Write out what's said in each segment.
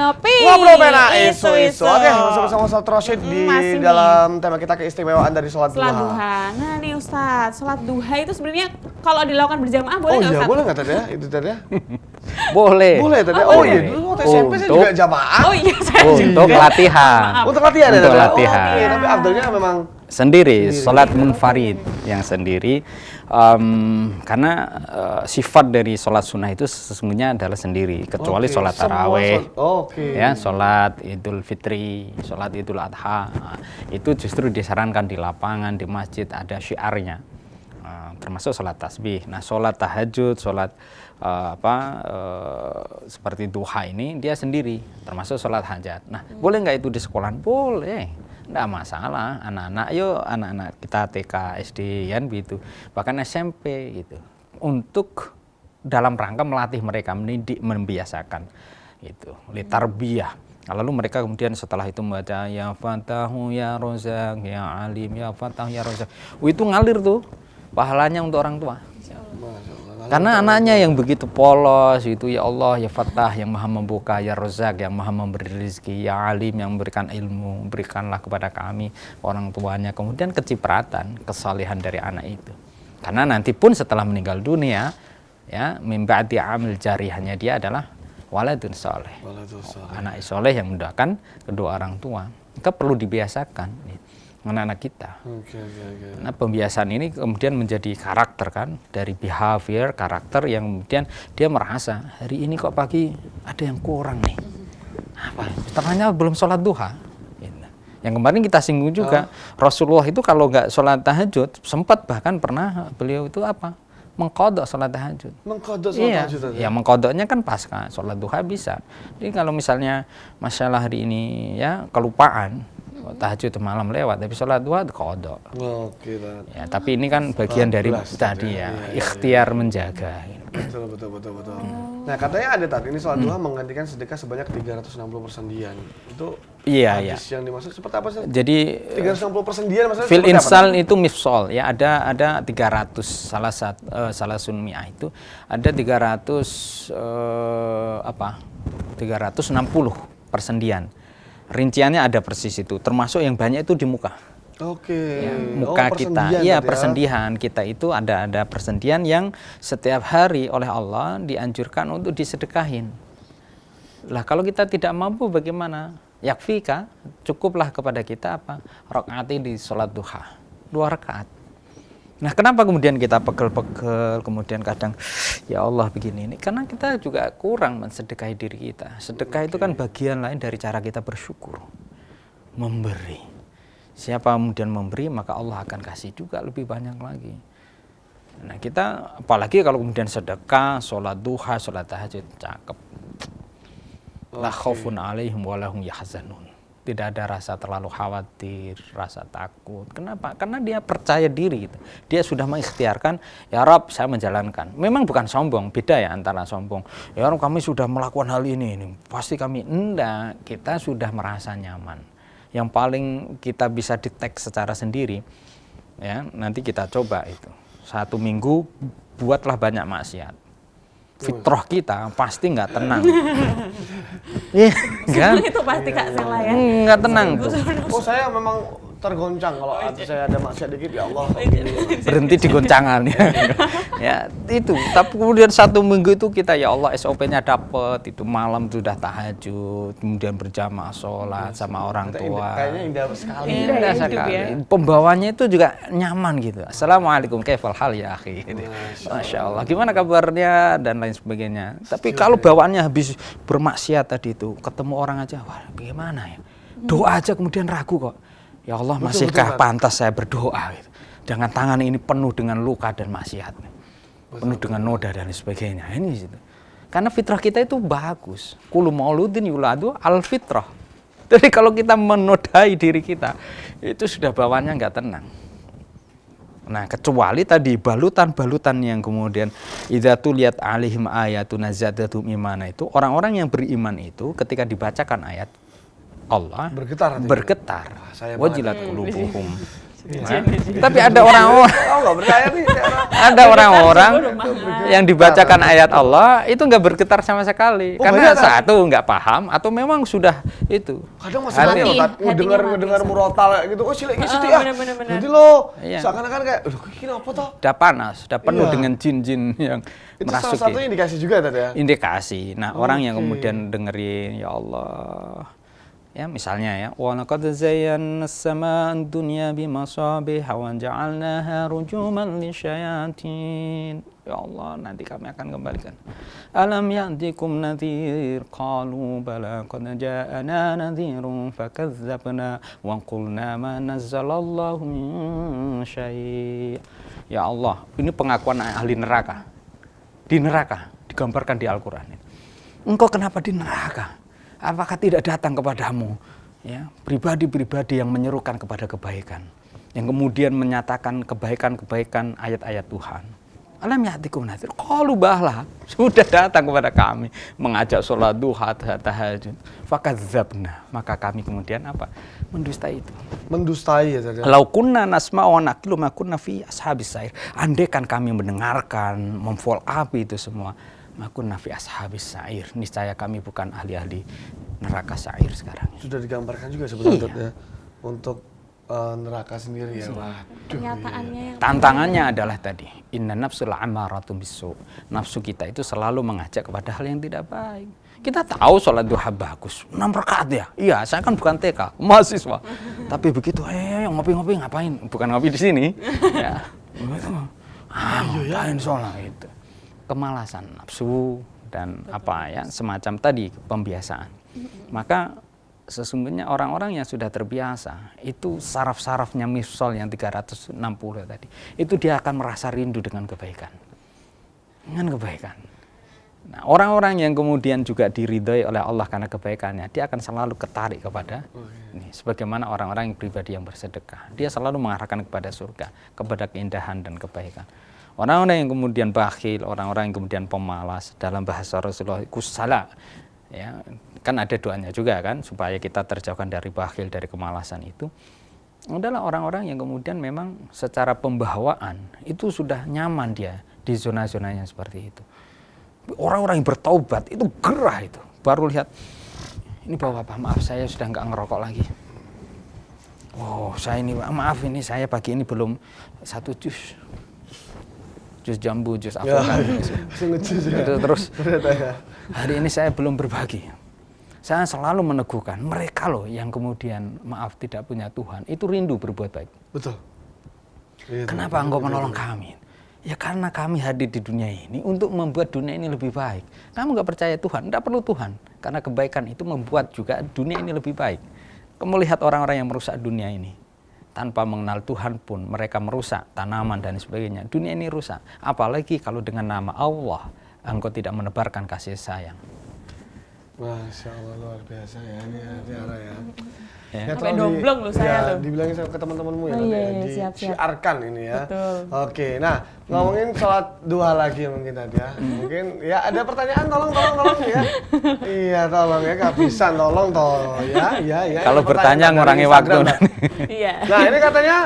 ngopi. Ngobrol pena isu-isu. Oke, sama-sama Ustaz Rosyid di Masih dalam tema kita keistimewaan dari sholat duha. Sholat duha. Nah nih Ustadz, sholat duha itu sebenarnya kalau dilakukan berjamaah boleh nggak Oh iya, Ustadz? boleh nggak tadi ya? Itu tadi ya? Boleh. Boleh tadi. Oh, Oh iya, boleh. dulu waktu SMP saya juga jamaah. Oh iya, saya Untuk juga. latihan. Maaf. Untuk latihan ya? Untuk Tadi? latihan. Oh, oke, tapi afdalnya memang Sendiri, sholat munfarid yang sendiri. Karena sifat dari sholat sunnah itu sesungguhnya adalah sendiri, kecuali Oke, sholat semua taraweh, oke. ya, sholat idul fitri, sholat idul adha, itu justru disarankan di lapangan, di masjid, ada syiarnya, termasuk sholat tasbih. Nah, sholat tahajud, sholat seperti duha ini dia sendiri, termasuk sholat hajat. Nah, boleh nggak itu di sekolah? Boleh. Nggak masalah, anak-anak kita TK, SD, kan gitu, bahkan SMP gitu, untuk dalam rangka melatih mereka, mendidik, membiasakan itu, litarbiyah. Lalu mereka kemudian setelah itu membaca ya Fatahu ya Rozak ya Alim ya Fatahu ya Rozak, itu ngalir tuh pahalanya untuk orang tua. Karena anaknya yang begitu polos itu, ya Allah ya Fattah yang maha membuka, ya Rozak yang maha memberi rezeki, ya Alim yang memberikan ilmu, berikanlah kepada kami orang tuanya. Kemudian kecipratan, kesalehan dari anak itu. Karena nanti pun setelah meninggal dunia, ya min ba'di amil jarihnya dia adalah waladun soleh, anak soleh yang mendoakan kedua orang tua. Kita perlu dibiasakan anak-anak kita. Nah, pembiasaan ini kemudian menjadi karakter kan, dari behavior, karakter yang kemudian dia merasa hari ini kok pagi ada yang kurang nih. Apa? Ternyata belum sholat duha. Yang kemarin kita singgung juga, Rasulullah itu kalau nggak sholat tahajud, sempat bahkan pernah beliau itu apa? Mengkodok sholat tahajud. Mengkodok sholat tahajud. Ya mengkodoknya kan pasca sholat duha bisa. Jadi kalau misalnya masalah hari ini ya kelupaan, tahajud malam lewat, tapi sholat duha kodok. Oke, ya, tapi ini kan bagian dari tadi ya, ikhtiar menjaga. Betul. Nah, katanya ada tadi ini sholat duha menggantikan sedekah sebanyak 360 persendian. Itu hadis yang dimaksud seperti apa sih? Jadi 360 persendian maksudnya fil seperti insal apa? itu mifsol ya, ada 300 salah sunmi'ah itu ada 300 360 persendian. Rinciannya ada persis itu, termasuk yang banyak itu di muka. Oke. Ya, muka kita, iya persendian kita itu ada persendian yang setiap hari oleh Allah dianjurkan untuk disedekahin. Lah kalau kita tidak mampu bagaimana? Yakfika, cukuplah kepada kita apa? Rakaat di sholat duha, 2 rakaat. Nah, kenapa kemudian kita pegel-pegel, kemudian kadang ya Allah begini ini? Karena kita juga kurang mensedekahi diri kita. Sedekah itu kan bagian lain dari cara kita bersyukur, memberi. Siapa kemudian memberi, maka Allah akan kasih juga lebih banyak lagi. Nah, kita apalagi kalau kemudian sedekah, sholat duha, sholat tahajud, cakep. La khaufun alaihim wa lahum yahzanun. Tidak ada rasa terlalu khawatir, rasa takut. Kenapa? Karena dia percaya diri. Gitu. Dia sudah mengikhtiarkan, ya Rabb, saya menjalankan. Memang bukan sombong, beda ya antara sombong. Ya Rabb, kami sudah melakukan hal ini. Pasti kami, enggak. Kita sudah merasa nyaman. Yang paling kita bisa detect secara sendiri, ya nanti kita coba itu. 1 minggu, buatlah banyak maksiat. Fitrah kita pasti nggak tenang. Iya, kan? Itu pasti Kak Sela ya. Nggak tenang tuh. Oh, saya memang tergoncang kalau saya ada maksiat dikit, ya Allah. Berhenti di goncangan ya. Ya itu. Tapi kemudian 1 minggu itu kita ya Allah SOP-nya dapet, itu malam sudah tahajud, kemudian berjamaah sholat sama orang tua. Kayaknya indah sekali. Indah sekali. Pembawanya itu juga nyaman gitu. Assalamualaikum kaifal hal ya akhi. Masya Allah. Gimana kabarnya dan lain sebagainya. Tapi kalau bawaannya habis bermaksiat tadi itu, ketemu orang aja, wah bagaimana ya? Doa aja kemudian ragu kok. Ya Allah, masihkah pantas saya berdoa gitu. Dengan tangan ini penuh dengan luka dan maksiat. Penuh dengan noda dan sebagainya. Ini gitu. Karena fitrah kita itu bagus. Kullu mauludin yuladu al fitrah. Jadi kalau kita menodai diri kita, itu sudah bawaannya nggak tenang. Nah, kecuali tadi balutan-balutan yang kemudian idza tuliyat alaihim ayatuna zadatum imana itu, orang-orang yang beriman itu ketika dibacakan ayat Allah bergetar wajilat qulubuhum. Tapi ada orang-orang Oh, nggak percaya nih. ada orang-orang mahal. yang dibacakan ayat Allah itu nggak bergetar sama sekali karena banyak, satu nggak paham atau memang sudah itu. Kadang masih Hati. banyak loh, Tat. Hatinya ngedengar mati. murotal kayak gitu. Oh, silik gitu Ah, ya. bener. Nanti lo Iya. seakan-akan kayak, aduh, ini apa toh? Sudah panas, sudah penuh Iya. dengan jin-jin yang Itu salah merasuki. satu indikasi juga tadi ya. Indikasi. Nah, orang yang Oke. kemudian dengerin ya Allah. Ya, misalnya ya, wa laqad zayyana as-samaa'a ad-dunya bimasabih wa ja'alnaha rujuman lisyayatin. Ya Allah, nanti kami akan kembalikan. Alam ya'tikum nadhir? Qalu bala qad ja'ana nadhirun fakadzdzabna wa qulna ma nazzalallahu min syai'. Ya Allah, ini pengakuan ahli neraka. Di neraka digambarkan di Al-Qur'an. Engkau kenapa di neraka? Apakah tidak datang kepadamu ya pribadi-pribadi yang menyerukan kepada kebaikan, yang kemudian menyatakan kebaikan-kebaikan ayat-ayat Tuhan? Alam ya'tikum nadhir? Qalu bala, sudah datang kepada kami mengajak sholat duha, tahajud. Fakadzdzabna, maka kami kemudian apa? Mendustai itu. Mendustai ya tadi. Lau kunna nasma'u wa naqilu ma kunna fi ashabis sair. Andaikan kami mendengarkan, memfollow up itu semua, maka nafi ashabis sair. Niscaya kami bukan ahli-ahli neraka sair sekarang. Sudah digambarkan juga sebetulnya Iya. ya, untuk neraka sendiri ya. Waduh. Kenyataannya yang Tantangannya adalah tadi, inna nafsul amaratun bisu. Nafsu kita itu selalu mengajak kepada hal yang tidak baik. Kita tahu sholat duha bagus, 6 rakaat ya. Iya, saya kan bukan TK, mahasiswa. Tapi begitu, ngopi-ngopi ngapain? Bukan ngopi di sini. Ya. Ngapain sholat itu? Kemalasan nafsu dan apa ya, semacam tadi pembiasaan. Maka sesungguhnya orang-orang yang sudah terbiasa itu saraf-sarafnya mifsal yang 360 tadi itu dia akan merasa rindu dengan kebaikan, Nah, orang-orang yang kemudian juga diridhoi oleh Allah karena kebaikannya, dia akan selalu ketarik kepada ini. Sebagaimana orang-orang yang pribadi yang bersedekah, dia selalu mengarahkan kepada surga, kepada keindahan dan kebaikan. Orang-orang yang kemudian bakhil, orang-orang yang kemudian pemalas, dalam bahasa Rasulullah kusala, ya kan ada doanya juga kan supaya kita terjauhkan dari bakhil, dari kemalasan itu adalah orang-orang yang kemudian memang secara pembawaan itu sudah nyaman dia di zona-zonanya seperti itu. Orang-orang yang bertaubat itu gerah itu, baru lihat ini bapak maaf saya sudah nggak ngerokok lagi. Oh saya ini maaf ini saya pagi ini belum 1 jus jambu, jus avokat. Terus hari ini saya belum berbagi. Saya selalu meneguhkan mereka loh yang kemudian maaf tidak punya Tuhan itu rindu berbuat baik. Betul. Kenapa engkau menolong kami? Ya karena kami hadir di dunia ini untuk membuat dunia ini lebih baik. Kamu nggak percaya Tuhan, tidak perlu Tuhan. Karena kebaikan itu membuat juga dunia ini lebih baik. Kamu lihat orang-orang yang merusak dunia ini. Tanpa mengenal Tuhan pun mereka merusak tanaman dan sebagainya. Dunia ini rusak. Apalagi kalau dengan nama Allah, engkau tidak menebarkan kasih sayang. Masya Allah, luar biasa ya, ini ya, Tiara ya. Ya. Sampai domblong loh saya loh. Dibilangin sama ke teman-temanmu ya, Oh, nanti iya, ya, iya, siap. disiarkan ini ya. Betul. Oke, nah ngomongin sholat duha lagi mungkin tadi ya. Mungkin ya ada pertanyaan, tolong ya. Iya, tolong ya, kehabisan, tolong ya. Kalau Ini bertanya pertanyaan ngurangi dari waktu. Instagram, Mbak. Iya. Nah ini katanya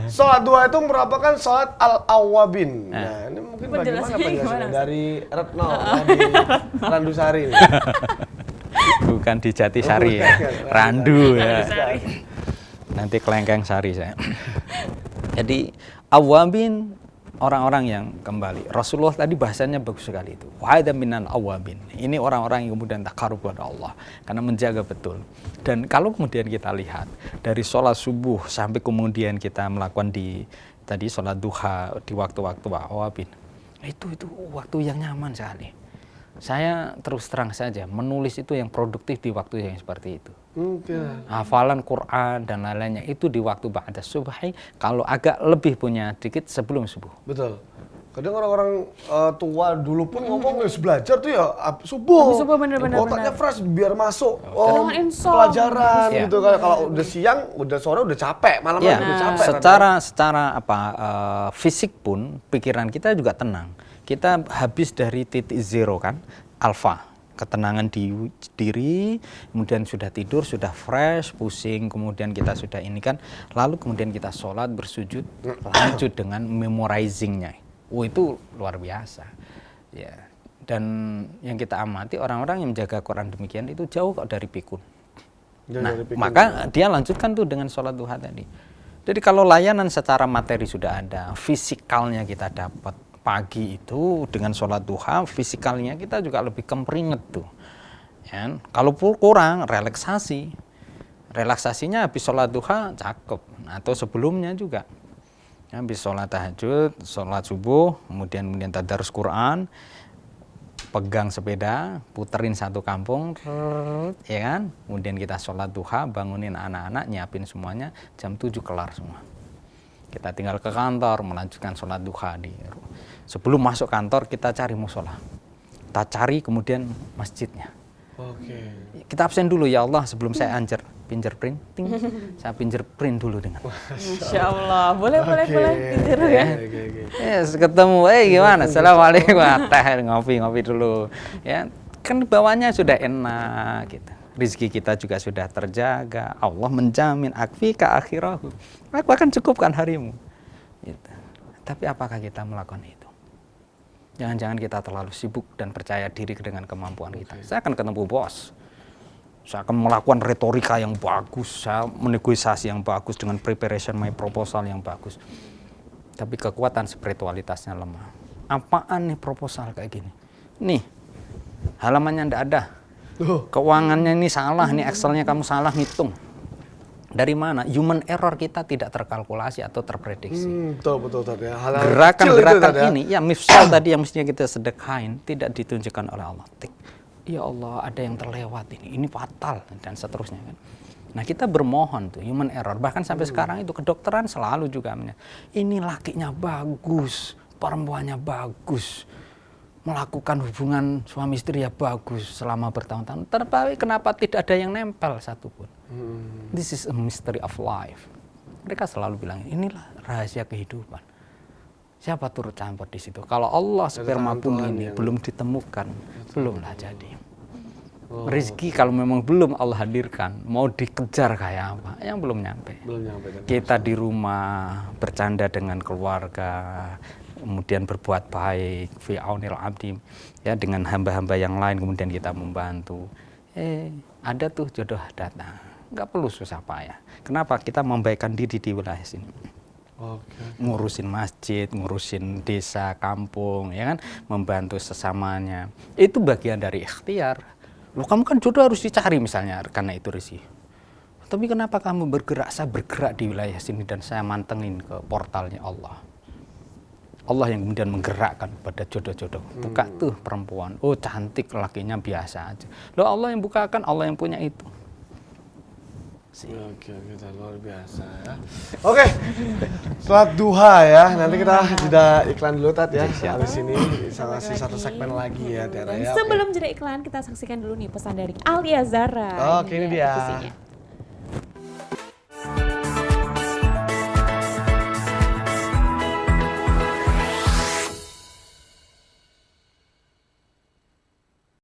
sholat duha itu merupakan sholat al-awwabin. Nah ini mungkin bagaimana Penjelasannya penjelasannya gimana? dari Retno di Randusari ini. Bukan di Jatisari ya, Randu ya. Nanti kelengkeng sari saya. Jadi awabin orang-orang yang kembali. Rasulullah tadi bahasanya bagus sekali itu. Wahada minal awabin. Ini orang-orang yang kemudian takarub kepada Allah karena menjaga betul. Dan kalau kemudian kita lihat dari sholat subuh sampai kemudian kita melakukan di tadi sholat duha di waktu-waktu awabin. Itu waktu yang nyaman sekali. Saya terus terang saja menulis itu yang produktif di waktu yang seperti itu. Hafalan Quran dan lain-lainnya itu di waktu ba'da subhi, kalau agak lebih punya dikit sebelum subuh. Betul. Kadang orang-orang tua dulu pun ngomong belajar tuh ya subuh. Habis subuh bener-bener. Otaknya fresh biar masuk insomnia. pelajaran Iya. gitu kan. Kalau udah siang, udah sore udah capek, malam-malam Ya, udah capek. secara fisik pun pikiran kita juga tenang. Kita habis dari titik zero kan, alfa. ketenangan di diri, kemudian sudah tidur, sudah fresh, pusing, kemudian kita sudah ini kan, lalu kemudian kita sholat, bersujud, lanjut dengan memorizingnya. Itu luar biasa. Ya. Dan yang kita amati orang-orang yang menjaga Quran demikian itu jauh kok dari pikun. Maka dia lanjutkan tuh dengan sholat duha tadi. Jadi kalau layanan secara materi sudah ada, fisikalnya kita dapat. Pagi itu dengan sholat duha, fisikalnya kita juga lebih kemperinget tuh. Ya, kalau kurang, relaksasinya habis sholat duha cakep, atau sebelumnya juga. Ya, habis sholat tahajud, sholat subuh, kemudian tadarus Quran, pegang sepeda, puterin satu kampung, ya kan? Kemudian kita sholat duha, bangunin anak-anak, nyiapin semuanya, jam 7 kelar semua. Kita tinggal ke kantor, melanjutkan sholat duha di sebelum masuk kantor kita cari musola, kita cari kemudian masjidnya. Kita absen dulu ya Allah sebelum saya fingerprint, saya fingerprint dulu dengan. Masya Allah, boleh pinter ya. Yes, ketemu, gimana? Assalamualaikum, teh ngopi dulu, ya kan bawahnya sudah enak gitu. Rizki kita juga sudah terjaga. Allah menjamin akfika akhirahu. Aku akan cukupkan harimu. Gitu. Tapi apakah kita melakukan itu? Jangan-jangan kita terlalu sibuk dan percaya diri dengan kemampuan kita. Saya akan ketemu bos. Saya akan melakukan retorika yang bagus. Saya menegosiasi yang bagus dengan preparation my proposal yang bagus. Tapi kekuatan spiritualitasnya lemah. Apaan nih proposal kayak gini? Nih, halamannya ndak ada. Keuangannya ini salah, nih Excelnya kamu salah ngitung. Dari mana? Human error kita tidak terkalkulasi atau terprediksi. Betul ya. Gerakan-gerakan ini, ya mifsal tadi yang mestinya kita sedekahin, tidak ditunjukkan oleh Allah. Ya Allah, ada yang terlewat ini fatal, dan seterusnya kan. Nah kita bermohon tuh, human error. Bahkan sampai sekarang itu kedokteran selalu juga ini lakinya bagus, perempuannya bagus, melakukan hubungan suami istri ya bagus selama bertahun-tahun. Tapi kenapa tidak ada yang nempel satupun? This is a mystery of life. Mereka selalu bilang inilah rahasia kehidupan. Siapa turut campur di situ? Kalau Allah sperma pun ini belum ditemukan, belumlah jadi. Rezeki kalau memang belum Allah hadirkan, mau dikejar kayak apa? Yang belum nyampe. Kita di rumah bercanda dengan keluarga, kemudian berbuat baik, fi aunil abdi, ya dengan hamba-hamba yang lain, kemudian kita membantu. Ada tuh jodoh datang, nggak perlu susah payah. Kenapa? Kita membaikkan diri di wilayah sini. Ngurusin masjid, ngurusin desa, kampung, ya kan, membantu sesamanya. Itu bagian dari ikhtiar. Loh, kamu kan jodoh harus dicari misalnya, karena itu rezeki. Tapi kenapa kamu bergerak? Saya bergerak di wilayah sini dan saya mantengin ke portalnya Allah. Allah yang kemudian menggerakkan pada jodoh-jodoh. Buka tuh perempuan, oh cantik, lakinya biasa aja. Loh, Allah yang bukakan, Allah yang punya itu. Oke, luar biasa ya. Oke, sholat duha ya. Nanti kita jeda iklan dulu Tat ya. Habis ini bisa ngasih satu segmen lagi ya Tiara ya. Sebelum jeda iklan kita saksikan dulu nih pesan dari Alia Zara. Oke, ini dia.